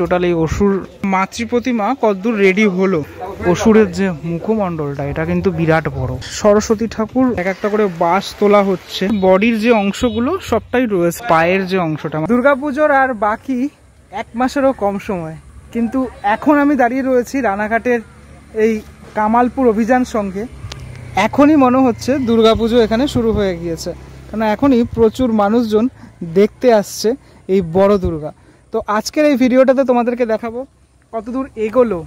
Total এই অসুর মাতৃ প্রতিমা কতদূর রেডি হলো। অসুরের যে মুখমণ্ডলটা এটা কিন্তু বিরাট বড়। সরস্বতী ঠাকুর এক একটা করে বাঁশ তোলা হচ্ছে, বডির যে অংশগুলো সবটাই রয়েছে। পায়ের যে অংশটা, দুর্গাপুজোর আর বাকি 1 মাসেরও কম সময়, কিন্তু এখন আমি দাঁড়িয়ে রয়েছি রানাঘাটের এই কামালপুর অভিযান সঙ্গে। এখনই মনে হচ্ছে দুর্গাপুজো এখানে শুরু হয়ে গিয়েছে, কারণ এখনই প্রচুর মানুষজন দেখতে আসছে এই বড় দুর্গা। তো আজকের এই ভিডিওটাতে তোমাদেরকে দেখাবো কতদূর এগোলো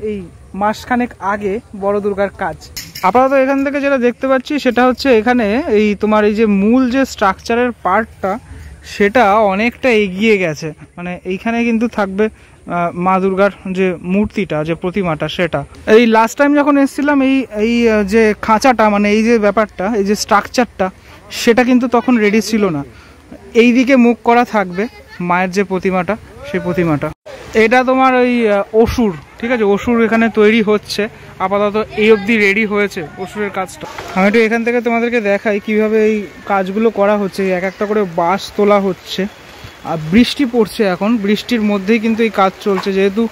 এই মাসখানেক আগে বড় দুর্গার কাজ। আপাতত এখান থেকে যেটা দেখতে পাচ্ছি সেটা হচ্ছে এখানে এই তোমার এই যে মূল যে স্ট্রাকচারের পার্টটা সেটা অনেকটা এগিয়ে গেছে। মানে এইখানে কিন্তু থাকবে মা দুর্গার যে মূর্তিটা, যে প্রতিমাটা, সেটা এই লাস্ট টাইম যখন এসেছিলাম এই যে খাঁচাটা, মানে এই যে ব্যাপারটা, এই যে স্ট্রাকচারটা, সেটা কিন্তু তখন রেডি ছিল না। এই দিকে মুখ করা থাকবে মায়ের যে প্রতিমাটা, সেই প্রতিমাটা। এটা তোমার ওই অসুর, ঠিক আছে, অসুর এখানে তৈরি হচ্ছে। আপাতত এই অবধি রেডি হয়েছে অসুরের কাজটা। আমি একটু এখান থেকে তোমাদেরকে দেখাই কিভাবে এই কাজগুলো করা হচ্ছে। এক একটা করে বাঁশ তোলা হচ্ছে, আর বৃষ্টি পড়ছে এখন, বৃষ্টির মধ্যেই কিন্তু এই কাজ চলছে, যেহেতু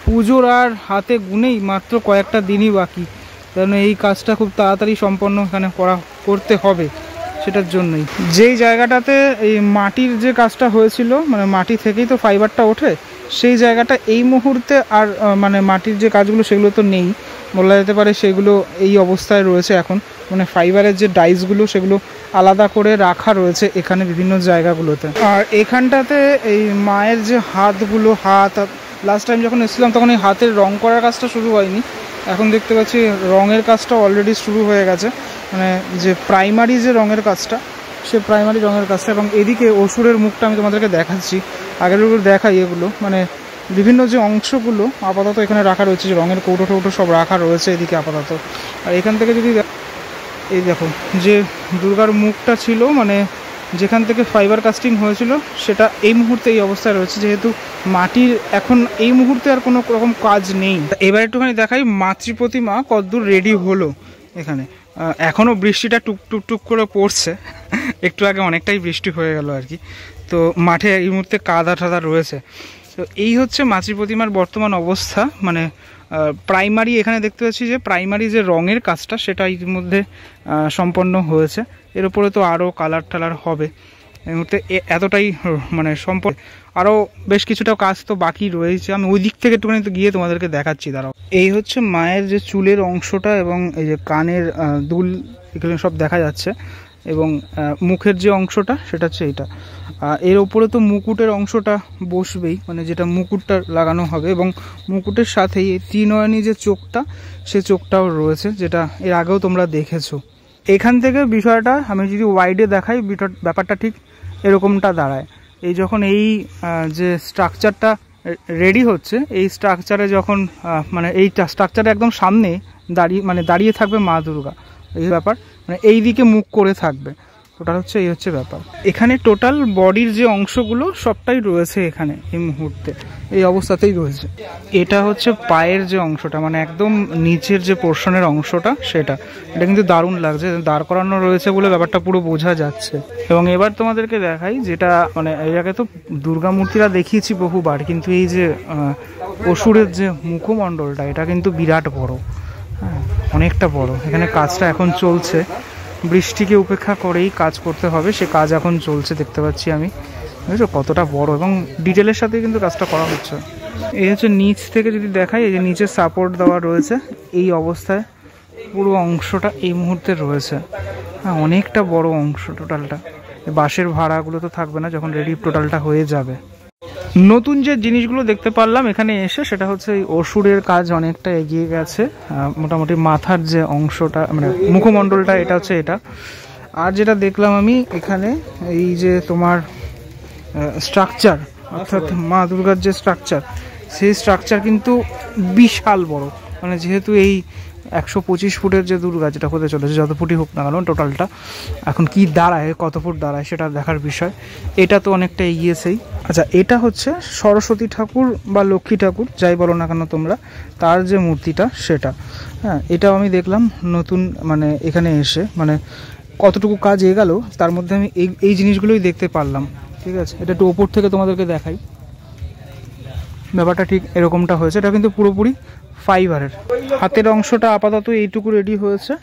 পুজোর আর হাতে গুনেই মাত্র কয়েকটা দিনই বাকি, কারণ এই কাজটা খুব তাড়াতাড়ি সম্পন্ন এখানে করতে হবে। সেটার জন্যই যেই জায়গাটাতে এই মাটির যে কাজটা হয়েছিল, মানে মাটি থেকেই তো ফাইবারটা ওঠে, সেই জায়গাটা এই মুহূর্তে আর মানে মাটির যে কাজগুলো সেগুলো তো নেই বলা যেতে পারে। সেগুলো এই অবস্থায় রয়েছে এখন, মানে ফাইবারের যে ডাইসগুলো সেগুলো আলাদা করে রাখা রয়েছে এখানে বিভিন্ন জায়গাগুলোতে। আর এখানটাতে এই মায়ের যে হাতগুলো, হাত লাস্ট টাইম যখন এসেছিলাম তখন এই হাতের রং করার কাজটা শুরু হয়নি, এখন দেখতে পাচ্ছি রঙের কাজটা অলরেডি শুরু হয়ে গেছে। মানে যে প্রাইমারি যে রঙের কাজটা, সে প্রাইমারি রঙের কাজটা। এবং এদিকে অসুরের মুখটা আমি তোমাদেরকে দেখাচ্ছি, আগের উপর দেখাই। এগুলো মানে বিভিন্ন যে অংশগুলো আপাতত এখানে রাখা রয়েছে, যে রঙের কৌটো টৌটো সব রাখা রয়েছে এদিকে আপাতত। আর এখান থেকে যদি এই দেখো যে দুর্গার মুখটা ছিল, মানে যেখান থেকে ফাইবার কাস্টিং হয়েছিল, সেটা এই মুহূর্তে এই অবস্থায় রয়েছে, যেহেতু মাটির এখন এই মুহূর্তে আর কোনো রকম কাজ নেই। এবার একটুখানি দেখাই মাতৃ প্রতিমা কতদূর রেডি হলো এখানে। এখনও বৃষ্টিটা টুক করে পড়ছে, একটু আগে অনেকটাই বৃষ্টি হয়ে গেল আর কি। তো মাঠে এই মুহূর্তে কাদা টাদা রয়েছে। তো এই হচ্ছে মাতৃ প্রতিমার বর্তমান অবস্থা। মানে প্রাইমারি এখানে দেখতে পাচ্ছি যে প্রাইমারি যে রঙের কাজটা সেটা ইতিমধ্যে সম্পন্ন হয়েছে। এর উপরে তো আরও কালার টালার হবে। এই মুহূর্তে এতটাই মানে সম্পন্ন, আরও বেশ কিছুটা কাজ তো বাকি রয়েছে। আমি ওই দিক থেকে একটুখানি গিয়ে তোমাদেরকে দেখাচ্ছি, দাঁড়াও। এই হচ্ছে মায়ের যে চুলের অংশটা এবং এই যে কানের দুল, এগুলো সব দেখা যাচ্ছে। এবং মুখের যে অংশটা সেটা হচ্ছে এইটা। এর ওপরে তো মুকুটের অংশটা বসবেই, মানে যেটা মুকুটটা লাগানো হবে। এবং মুকুটের সাথেই এই ত্রিনয়নী যে চোখটা, সে চোখটাও রয়েছে, যেটা এর আগেও তোমরা দেখেছো। এখান থেকে বিষয়টা আমি যদি ওয়াইডে দেখাই, ব্যাপারটা ঠিক এরকমটা দাঁড়ায়। এই যখন এই যে স্ট্রাকচারটা রেডি হচ্ছে, এই স্ট্রাকচারে যখন মানে এই স্ট্রাকচারে একদম সামনে দাঁড়িয়ে থাকবে মা দুর্গা, এই ব্যাপার, মানে এই দিকে মুখ করে থাকবে। টোটাল হচ্ছে এই হচ্ছে ব্যাপার। এখানে টোটাল বডির যে অংশগুলো সবটাই রয়েছে এখানে এই মুহূর্তে, এই অবস্থাতেই রয়েছে। এটা হচ্ছে পায়ের যে অংশটা, মানে একদম নিচের যে পোর্শনের অংশটা, সেটা এটা কিন্তু দারুণ লাগছে, দাঁড় করানো রয়েছে বলে ব্যাপারটা পুরো বোঝা যাচ্ছে। এবং এবার তোমাদেরকে দেখাই যেটা, মানে এর আগে তো দুর্গা মূর্তিরা দেখিয়েছি বহুবার, কিন্তু এই যে অসুরের যে মুখমণ্ডলটা, এটা কিন্তু বিরাট বড়, হ্যাঁ অনেকটা বড়। এখানে কাজটা এখন চলছে, বৃষ্টিকে উপেক্ষা করেই কাজ করতে হবে, সে কাজ এখন চলছে দেখতে পাচ্ছি আমি। বুঝছো কতটা বড় এবং ডিটেলের সাথে কিন্তু কাজটা করা হচ্ছে। এই হচ্ছে নিচ থেকে যদি দেখাই, এই যে নিচে সাপোর্ট দেওয়া রয়েছে, এই অবস্থায় পুরো অংশটা এই মুহূর্তে রয়েছে। হ্যাঁ অনেকটা বড় অংশ টোটালটা। বাঁশের ভাড়াগুলো তো থাকবে না যখন রেডি টোটালটা হয়ে যাবে। নতুন যে জিনিসগুলো দেখতে পারলাম এখানে এসে, সেটা হচ্ছে এই অসুরের কাজ অনেকটা এগিয়ে গেছে। মোটামুটি মাথার যে অংশটা, মানে মুখমণ্ডলটা, এটা হচ্ছে এটা। আর যেটা দেখলাম আমি এখানে, এই যে তোমার স্ট্রাকচার, অর্থাৎ মা দুর্গার যে স্ট্রাকচার, সেই স্ট্রাকচার কিন্তু বিশাল বড়। মানে যেহেতু এই 125 ফুটের যে দুর্গা যেটা হতে চলেছে, যত ফুটই হোক না কেন টোটালটা, এখন কি দাঁড়ায়, কত ফুট দাঁড়ায় সেটা দেখার বিষয়। এটা তো অনেকটা এগিয়েছেই। আচ্ছা, এটা হচ্ছে সরস্বতী ঠাকুর বা লক্ষ্মী ঠাকুর যাই বলো না কেন তোমরা, তার যে মূর্তিটা সেটা। হ্যাঁ এটাও আমি দেখলাম নতুন, মানে এখানে এসে, মানে কতটুকু কাজ এগেল তার মধ্যে আমি এই জিনিসগুলোই দেখতে পারলাম। ঠিক আছে, এটা একটু ওপর থেকে তোমাদেরকে দেখাই। ব্যাপারটা ঠিক এরকমটা হয়েছে। এটা কিন্তু পুরোপুরি ফাইবারের। হাতের অংশটা আপাতত এইটুকু রেডি হয়েছে,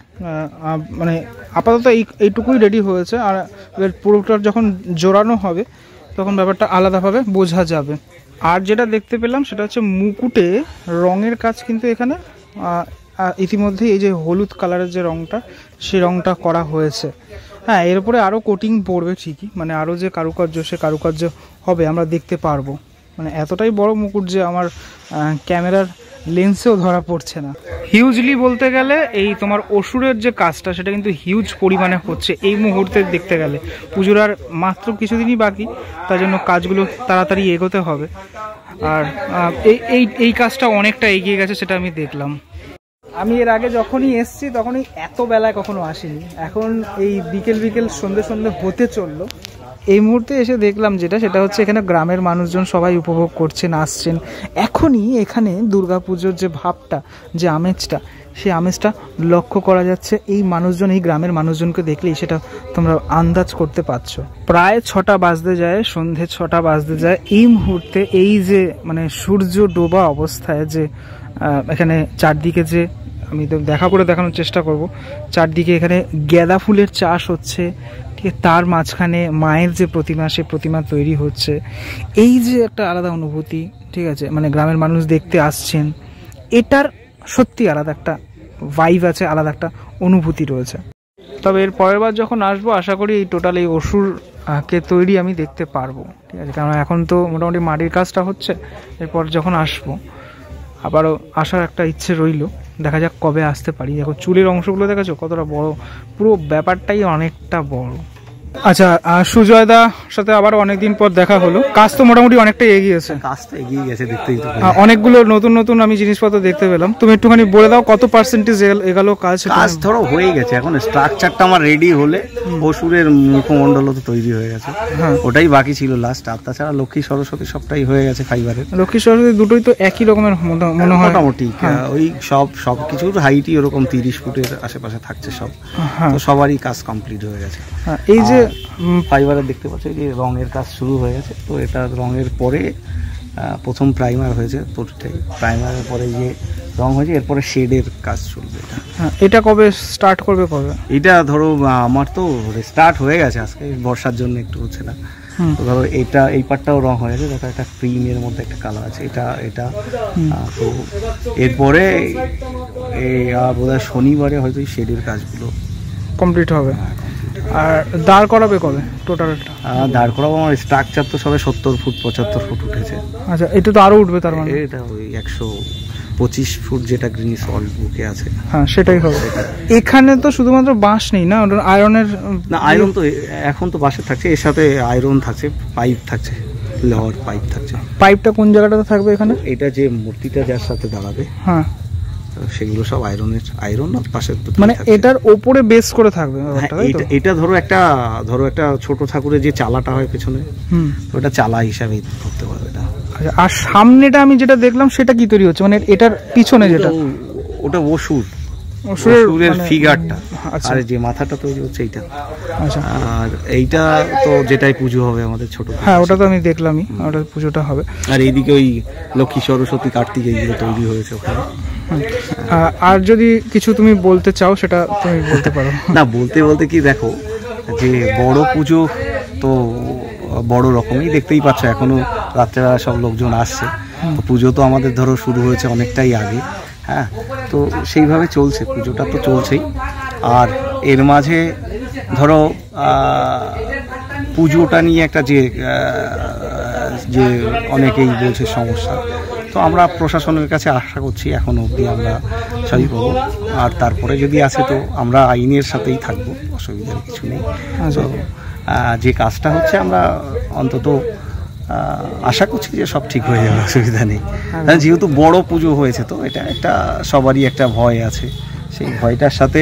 মানে আপাতত এইটুকুই রেডি হয়েছে। আর এবার পুরোটা যখন জোড়ানো হবে তখন ব্যাপারটা আলাদাভাবে বোঝা যাবে। আর যেটা দেখতে পেলাম সেটা হচ্ছে মুকুটে রঙের কাজ কিন্তু এখানে ইতিমধ্যে এই যে হলুদ কালারের যে রঙটা, সেই রঙটা করা হয়েছে। হ্যাঁ, এর উপরে আরও কোটিং পড়বে ঠিকই, মানে আরও যে কারুকার্য, সে কারুকার্য হবে, আমরা দেখতে পারবো। মানে এতটাই বড় মুকুট যে আমার ক্যামেরার লেন্সেও ধরা পড়ছে না। হিউজলি বলতে গেলে এই তোমার অসুরের যে কাজটা, সেটা কিন্তু হিউজ পরিমাণে হচ্ছে এই মুহূর্তে দেখতে গেলে। পুজোর আর মাত্র কিছুদিনই বাকি, তার জন্য কাজগুলো তাড়াতাড়ি এগোতে হবে। আর এই কাজটা অনেকটা এগিয়ে গেছে, সেটা আমি দেখলাম। আমি এর আগে যখনই এসছি তখনই এত বেলায় কখনো আসিনি। এখন এই বিকেল সন্ধে হতে চললো। এই মুহূর্তে এসে দেখলাম সেটা হচ্ছে এখানে গ্রামের মানুষজন সবাই উপভোগ করছেন, আসছেন। এখনই এখানে দুর্গাপুজোর যে ভাবটা, যে আমেজটা, সেই আমেজটা লক্ষ্য করা যাচ্ছে। এই মানুষজন, এই গ্রামের মানুষজনকে দেখলেই সেটা তোমরা আন্দাজ করতে পারছো। প্রায় 6টা বাজতে যায়, সন্ধে 6টা বাজতে যায়। এই মুহূর্তে এই যে মানে সূর্য ডোবা অবস্থায় যে এখানে চারদিকে যে আমি তো দেখানোর চেষ্টা করব, চারদিকে এখানে গাঁদা ফুলের চাষ হচ্ছে, ঠিক আছে, তার মাঝখানে মায়ের যে প্রতিমা, সে প্রতিমা তৈরি হচ্ছে। এই যে একটা আলাদা অনুভূতি, ঠিক আছে, মানে গ্রামের মানুষ দেখতে আসছেন, এটার সত্যি আলাদা একটা ভাইব আছে, আলাদা একটা অনুভূতি রয়েছে। তবে এর পরের বার যখন আসবো, আশা করি এই টোটাল এই অসুর কে তৈরি আমি দেখতে পারবো, ঠিক আছে। কারণ এখন তো মোটামুটি মাটির কাজটা হচ্ছে, এরপর যখন আসবো আবারও আসার একটা ইচ্ছে রইল। দেখা যাক কবে আসতে পারি। এখন চুলের অংশগুলো দেখেছো কতটা বড়, পুরো ব্যাপারটাই অনেকটা বড়। আচ্ছা, সুজয় দার সাথে আবার অনেকদিন পর দেখা হলো। কাজ তো মোটামুটি অনেকটাই এগিয়েছে, কাজটা এগিয়ে গেছে দেখতেই তো। অনেকগুলো নতুন আমি জিনিসপত্র দেখতে পেলাম। তুমি একটুখানি বলে দাও কত পার্সেন্টেজ এগালো কাজ? কাজ ধরো হয়ে গেছে, এখন স্ট্রাকচারটা আমার রেডি হলে অসুরের মুখমণ্ডল তো তৈরি হয়ে গেছে, ওটাই বাকি ছিল লাস্ট। আর তাছাড়া লক্ষ্মী সরস্বতী সবটাই হয়ে গেছে ফাইবারের। লক্ষ্মী সরস্বতী দুটোই তো একই রকমের মনে হয় মোটামুটি। ওই সব কিছুর হাইটই ওরকম 30 ফুটের আশেপাশে থাকছে সব, তো সবারই কাজ কমপ্লিট হয়ে গেছে। এই যে ফাইবারের দেখতে পাচ্ছ যে রঙের কাজ শুরু হয়ে গেছে, তো এটা রঙের পরে প্রথম প্রাইমার হয়েছে, পুরোটাই প্রাইমারের পরে যে রং হয়েছে, এরপরে শেডের কাজ চলবে। এটা কবে স্টার্ট করবে? কবে এটা ধরো আমার তো স্টার্ট হয়ে গেছে, আজকে বর্ষার জন্য একটু হচ্ছে না। তো ধরো এটা এই পার্টটাও রং হয়ে গেছে, দেখো একটা ক্রিমের মধ্যে একটা কালার আছে, এটা তো এরপরে বোধহয় শনিবারে হয়তো শেডের কাজগুলো কমপ্লিট হবে। আর দাঁড় করাবে কবে টোটালটা? দাঁড় করাবো, আমার স্ট্রাকচার তো সবে 70 ফুট 75 ফুট উঠেছে। আচ্ছা, এটা তো আরো উঠবে তার মানে? এটা ওই 125 ফুট যেটা গ্রিন সল্ট বুকে আছে, হ্যাঁ সেটাই হবে। এখানে তো শুধুমাত্র বাঁশ নেই না, আয়রনের? না, আয়রন তো এখন তো বাঁশের থাকছে, এর সাথে আয়রন থাকছে, পাইপ থাকছে, লোহার পাইপ থাকছে। পাইপটা কোন জায়গাটাতে থাকবে এখানে? এটা যে মূর্তিটা যার সাথে দাঁড়াবে, হ্যাঁ, সেগুলো সব আয়রন আর পাশের মানে এটার উপরে বেস করে থাকবে। এটা ধরো একটা ছোট ঠাকুরের যে চালাটা হয় পেছনে, ওটা চালা হিসাবে ধরতে পারবে এটা। আচ্ছা, আর সামনেটা আমি যেটা দেখলাম সেটা কি তৈরি হচ্ছে, মানে এটার পিছনে যেটা? ওটা অসুরের ফিগারটা, আর যে মাথাটা তৈরি হচ্ছে এইটা। আচ্ছা, আর এইটা তো যেটাই পুজো হবে আমাদের ছোট, হ্যাঁ ওটা তো আমি দেখলামই, ওটা পুজোটা হবে। আর এইদিকে ওই লক্ষ্মী সরস্বতী কার্তিক এইগুলো তৈরি হয়েছে ওখানে। আর যদি কিছু তুমি বলতে চাও সেটা তুমি বলতে পারো। না, বলতে কি, দেখো যে বড় পুজো তো বড় রকমই, দেখতেই পাচ্ছ এখনো রাত্রেবেলা সব লোকজন আসছে। তো পুজো তো আমাদের ধরো শুরু হয়েছে অনেকটাই আগে, হ্যাঁ, তো সেইভাবে চলছে, পুজোটা তো চলছেই। আর এর মাঝে ধরো পুজোটা নিয়ে একটা যে অনেকেই বলছে সমস্যা, তো আমরা প্রশাসনের কাছে আশা করছি এখনো অবধি আমরা সবই পাবো। আর তারপরে যদি আসে তো আমরা আইনের সাথেই থাকবো, অসুবিধার কিছু নেই। তো যে কাজটা হচ্ছে আমরা অন্তত আশা করছি যে সব ঠিক হয়ে যাবে, অসুবিধা নেই। যেহেতু বড় পুজো হয়েছে, তো এটা একটা সবারই একটা ভয় আছে। সেই ভয়টার সাথে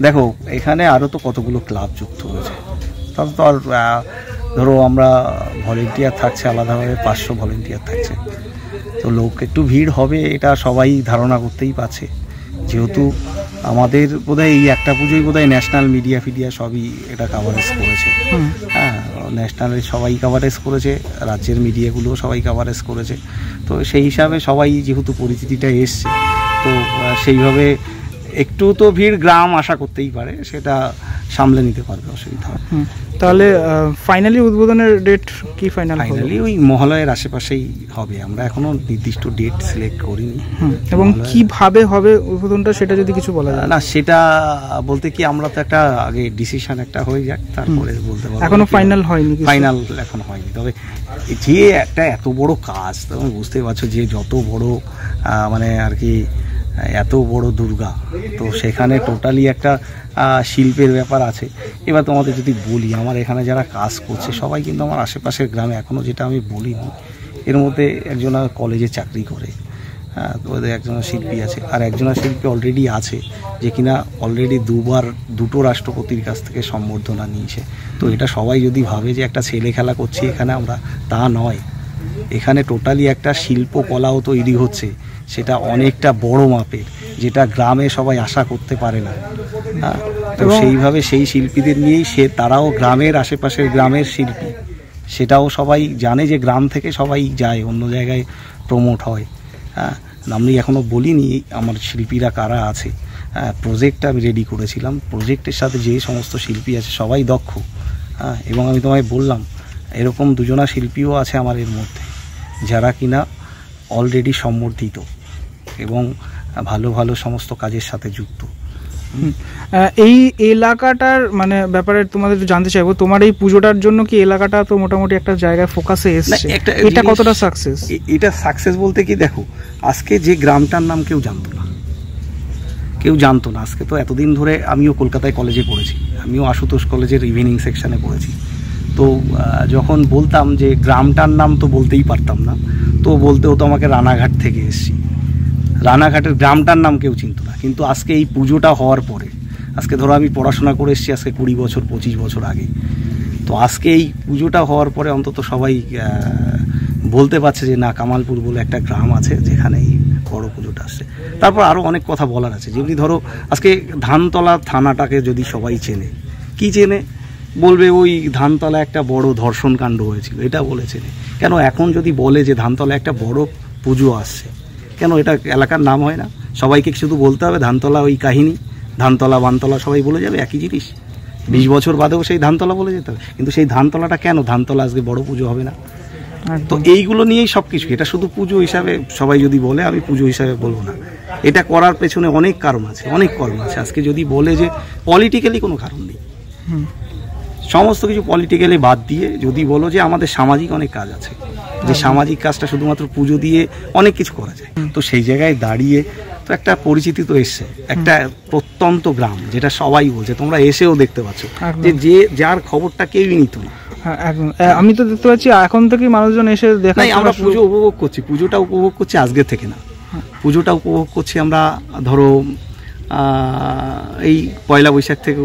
দেখো এখানে আরও তো কতগুলো ক্লাব যুক্ত হয়েছে, তাতে তো আর ধরো আমরা ভলেন্টিয়ার থাকছে আলাদাভাবে, 500 ভলেন্টিয়ার থাকছে, তো লোক একটু ভিড় হবে এটা সবাই ধারণা করতেই পারছে। যেহেতু আমাদের বোধহয় এই একটা পুজোই বোধহয় ন্যাশনাল মিডিয়া ফিডিয়া সবই এটা কাভারেজ করেছে। হ্যাঁ, ন্যাশনালের সবাই কাভারেজ করেছে, রাজ্যের মিডিয়াগুলোও সবাই কাভারেজ করেছে। তো সেই হিসাবে সবাই যেহেতু পরিচিতিটা এসছে, তো সেইভাবে একটু তো ভিড় গ্রাম আশা করতেই পারে, সেটা সামলে নিতে পারবে, অসুবিধা হবে। তাহলে ফাইনালি উদ্বোধনের ডেট কি? ফাইনালি ওই মহালয়ের আশেপাশেই হবে, আমরা এখনো নির্দিষ্ট ডেট সিলেক্ট করিনি। এবং কিভাবে হবে উদ্বোধনটা সেটা যদি কিছু বলা যায়। না, সেটা বলতে কি, আমরা তো একটা আগে ডিসিশন একটা হয়ে যাক, তারপরে বলতে পারবো। এখনো ফাইনাল হয়নি? ফাইনাল এখনো হয়নি, তবে যে একটা এত বড় কাজ, তুমি বুঝতে পারছো যে যত বড় মানে আর কি এত বড় দুর্গা, তো সেখানে টোটালি একটা শিল্পের ব্যাপার আছে। এবার তোমাদের যদি বলি, আমার এখানে যারা কাজ করছে সবাই কিন্তু আমার আশেপাশের গ্রামে, এখনও যেটা আমি বলিনি, এর মধ্যে একজনা কলেজে চাকরি করে, হ্যাঁ, তো ওদের একজনা শিল্পী আছে, আর একজনা শিল্পী অলরেডি আছে যে কিনা অলরেডি দুটো রাষ্ট্রপতির কাছ থেকে সম্বর্ধনা নিয়েছে। তো এটা সবাই যদি ভাবে যে একটা ছেলে খেলা করছি এখানে আমরা, তা নয়। এখানে টোটালি একটা শিল্পকলাও তৈরি হচ্ছে, সেটা অনেকটা বড় মাপের, যেটা গ্রামে সবাই আশা করতে পারে না। তো সেইভাবে সেই শিল্পীদের নিয়েই তারাও গ্রামের আশেপাশের গ্রামের শিল্পী, সেটাও সবাই জানে যে গ্রাম থেকে সবাই যায়, অন্য জায়গায় প্রমোট হয়। হ্যাঁ, আমি এখনও বলিনি আমার শিল্পীরা কারা আছে। প্রজেক্ট আমি রেডি করেছিলাম, প্রজেক্টের সাথে যে সমস্ত শিল্পী আছে সবাই দক্ষ। হ্যাঁ, এবং আমি তোমায় বললাম এরকম দুজনা শিল্পীও আছে আমার এর মধ্যে, যারা কিনা অলরেডি সম্বর্ধিত এবং ভালো ভালো সমস্ত কাজের সাথে যুক্ত। এই এলাকাটার মানে ব্যাপারে তোমাদের জানতে চাইবো, তোমার এই পুজোটার জন্য কি এলাকাটা তো মোটামুটি একটা জায়গায় ফোকাসে এসেছে, এটা কতটা সাকসেস? এটা সাকসেস বলতে কি, দেখো আজকে যে গ্রামটার নাম কেউ জানতো না, আজকে তো এতদিন ধরে, আমিও কলকাতায় কলেজে পড়েছি, আমিও আশুতোষ কলেজের ইভিনিং সেকশনে পড়েছি। তো যখন বলতাম যে গ্রামটার নাম, তো বলতেই পারতাম না, তো বলতে হতো আমাকে রানাঘাট থেকে এসেছি, রানাঘাটের গ্রামটার নাম কেউ চিনত না। কিন্তু আজকে এই পুজোটা হওয়ার পরে, আজকে ধরো আমি পড়াশোনা করে এসেছি আজকে 20 বছর 25 বছর আগে, তো আজকে এই পুজোটা হওয়ার পরে অন্তত সবাই বলতে পারছে যে না, কামালপুর বলে একটা গ্রাম আছে যেখানে এই বড় পুজোটা আসছে। তারপর আরও অনেক কথা বলার আছে, যেমনি ধরো আজকে ধানতলা থানাটাকে যদি সবাই চেনে, কি চেনে, বলবে ওই ধানতলা একটা বড় ধর্ষণ কাণ্ড হয়েছিল, এটা বলেছে। কেন এখন যদি বলে যে ধানতলা একটা বড় পুজো আসছে, কেন এটা এলাকার নাম হয় না? সবাইকে শুধু বলতে হবে ধানতলা ওই কাহিনী, ধানতলা বানতলা সবাই বলে যাবে একই জিনিস, 20 বছর বাদেও সেই ধানতলা বলে যেতে হবে। কিন্তু সেই ধানতলাটা কেন, ধানতলা আজকে বড় পুজো হবে না? তো এইগুলো নিয়েই সব কিছু। এটা শুধু পুজো হিসাবে সবাই যদি বলে, আমি পুজো হিসাবে বলবো না, এটা করার পেছনে অনেক কারণ আছে, অনেক কর্ম আছে। আজকে যদি বলে যে পলিটিক্যালি কোনো কারণ নেই, সমস্ত কিছু পলিটিক্যালি বাদ দিয়ে যদি বলো যে আমাদের সামাজিক অনেক কাজ আছে, যে সামাজিক কাজটা শুধুমাত্র পুজো দিয়ে অনেক কিছু করা যায়, তো সেই জায়গায় দাঁড়িয়ে তো একটা পরিচিতি তো এসছে, একটা প্রত্যন্ত গ্রাম, যেটা সবাই বলছে, তোমরা এসেও দেখতে পাচ্ছ যে যার খবরটা কেউই নিত না। আমি তো দেখতে পাচ্ছি এখন থেকেই মানুষজন এসে দেখে, আমরা পুজো উপভোগ করছি, পুজোটা উপভোগ করছি আজকে থেকে না, পুজোটা উপভোগ করছি আমরা ধরো এই পয়লা বৈশাখ থেকে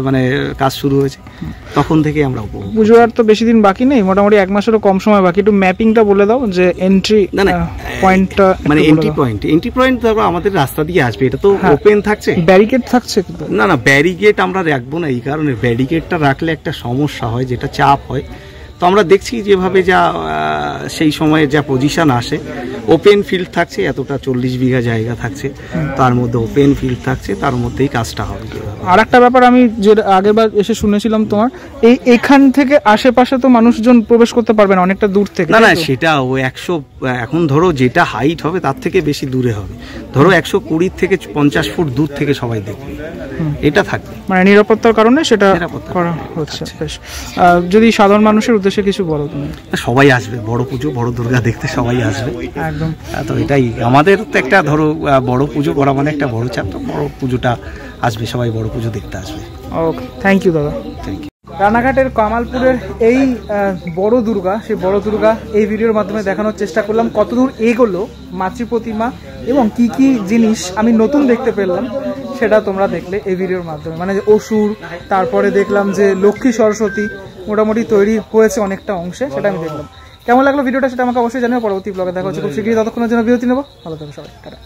মানে কাজ শুরু হয়েছে, তখন থেকে আমরা উপভোগ। পুজোর আর তো বেশি দিন বাকি নেই, মোটামুটি 1 মাসেরও কম সময় বাকি। একটু ম্যাপিংটা বলে দাও, যে এন্ট্রি পয়েন্টটা, মানে এন্ট্রি পয়েন্ট ধরো আমাদের রাস্তা দিয়ে আসবে, এটা তো ওপেন থাকছে, ব্যারিকেড থাকছে না, ব্যারিকেড আমরা রাখবো না, এই কারণে ব্যারিকেডটা রাখলে একটা সমস্যা হয়, যেটা চাপ হয়। তো আমরা দেখছি যেভাবে যা সেই সময়ে যা পজিশন আসে, ওপেন ফিল্ড থাকছে, এতটা 40 বিঘা জায়গা থাকছে, তার মধ্যে ওপেন ফিল্ড থাকছে, তার মধ্যেই কাজটা হবে। আর একটা ব্যাপার আমি যে আগেরবার এসে শুনেছিলাম তোমার, এখান থেকে আশেপাশে তো মানুষজন প্রবেশ করতে পারবে না, অনেকটা দূর থেকে। না, সেটা ও 100, এখন ধরো যেটা হাইট হবে তার থেকে বেশি দূরে হবে, ধরো 120 থেকে 50 ফুট দূর থেকে সবাই দেখবে, এটা থাকবে, মানে নিরাপত্তার কারণে সেটা করা হচ্ছে। যদি সাধারণ মানুষের উদ্দেশ্যে কিছু বলো তুমি? সবাই আসবে, বড় পুজো, বড় দুর্গা দেখতে সবাই আসবে একদম। তো এটাই আমাদের তো একটা ধরো বড় পুজো করা মানে একটা বড় চাপ, তো বড় পুজোটা আসবে, সবাই বড় পুজো দেখতে আসবে। ওকে, থ্যাংক ইউ দাদা। Thank you. রানাঘাটের কামালপুরের এই বড় দুর্গা, সেই বড় দুর্গা এই ভিডিওর মাধ্যমে দেখানোর চেষ্টা করলাম, কতদূর এগোলো মাতৃ প্রতিমা এবং কি কি জিনিস আমি নতুন দেখতে পেলাম, সেটা তোমরা দেখলে এই ভিডিওর মাধ্যমে। মানে অসুর, তারপরে দেখলাম যে লক্ষ্মী সরস্বতী মোটামুটি তৈরি হয়েছে অনেকটা অংশে, সেটা আমি দেখলাম। কেমন লাগলো ভিডিওটা সেটা আমাকে অবশ্যই জানিও। পরবর্তী ব্লগে দেখা হচ্ছে খুব শীঘ্রই, ততক্ষণের জন্য বিরতি নেবো। ভালো থাকো সবাই, টাটা।